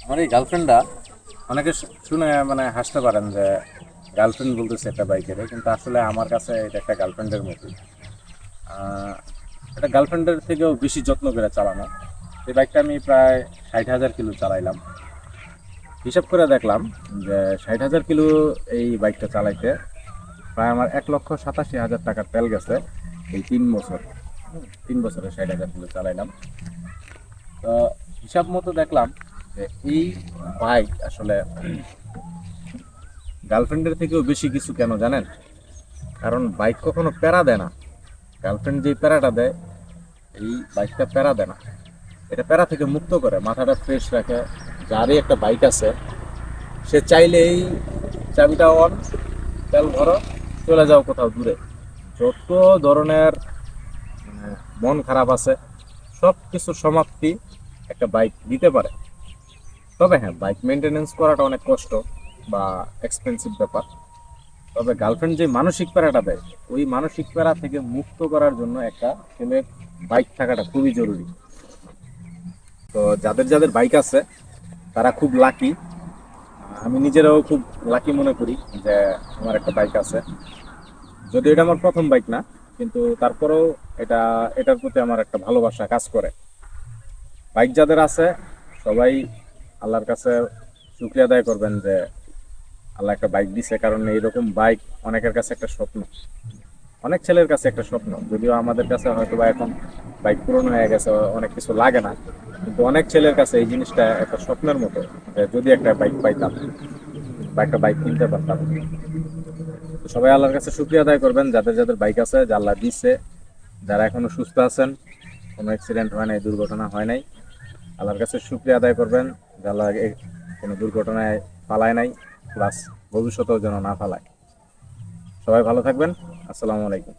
আমার এই গার্লফ্রেন্ডটা অনেকে শুনে মানে হাসতে পারেন যে গার্লফ্রেন্ড বলতেছে একটা বাইকের, কিন্তু আসলে আমার কাছে এটা একটা গার্লফ্রেন্ডের মতোই। আহ, এটা গার্লফ্রেন্ডের থেকেও বেশি যত্ন করে চালানো। এই বাইকটা আমি প্রায় 60,000 কিলো চালাইলাম। হিসাব করে দেখলাম যে 60,000 কিলো এই বাইকটা চালাইতে প্রায় আমার 1,87,000 টাকার তেল গেছে এই 3 বছর। 3 বছরে 60,000 কিলো চালাইলাম। তো হিসাব মতো দেখলাম যে এই বাইক আসলে গার্লফ্রেন্ডের থেকেও বেশি কিছু, কেন জানেন? কারণ বাইক কখনো প্যারা দেয় না। গার্লফ্রেন্ড যেই প্যারাটা দেয়, এই বাইকটা প্যারা দেয় না। এটা প্যারা থেকে মুক্ত করে, মাথাটা ফ্রেশ রাখে। যারই একটা বাইক আছে সে চাইলেই চাবিটা অন, তেল ভরো, চলে যাও কোথাও দূরে। যত ধরনের মন খারাপ আছে সব কিছুর সমাপ্তি একটা বাইক দিতে পারে। তবে হ্যাঁ, বাইক মেনটেনেন্স করাটা অনেক কষ্ট বা এক্সপেন্সিভ ব্যাপার। তবে গার্লফ্রেন্ড যে মানসিক প্যারাটা দেয়, ওই মানসিক প্যারা থেকে মুক্ত করার জন্য একটা ছেলের বাইক থাকাটা খুবই জরুরি। তো যাদের যাদের বাইক আছে তারা খুব লাকি। আমি নিজেরাও খুব লাকি মনে করি যে আমার একটা বাইক আছে। যদিও এটা আমার প্রথম বাইক না, কিন্তু তারপরেও এটা এটার প্রতি আমার একটা ভালোবাসা কাজ করে। বাইক যাদের আছে সবাই আল্লাহর কাছে শুকরিয়া আদায় করবেন যে আল্লাহ একটা বাইক দিছে, কারণ এইরকম বাইক অনেকের কাছে একটা স্বপ্ন, অনেক ছেলের কাছে একটা স্বপ্ন। যদিও আমাদের কাছে হয়তো বা এখন বাইক পুরনো হয়ে গেছে, অনেক কিছু লাগে না, কিন্তু অনেক ছেলের কাছে এই জিনিসটা একটা স্বপ্নের মতো যে যদি একটা বাইক পাইতাম বা একটা বাইক কিনতে পারতাম। তো সবাই আল্লাহর কাছে শুকরিয়া আদায় করবেন যাদের যাদের বাইক আছে, যে আল্লাহ দিচ্ছে। যারা এখনো সুস্থ আছেন, কোনো অ্যাক্সিডেন্ট হয় নাই, দুর্ঘটনা হয় নাই, আল্লাহর কাছে শুকরিয়া আদায় করবেন যে আল্লাহ কোনো দুর্ঘটনায় ফালায় নাই, প্লাস ভবিষ্যতেও যেন না ফালায়। সবাই ভালো থাকবেন। আসসালামু আলাইকুম।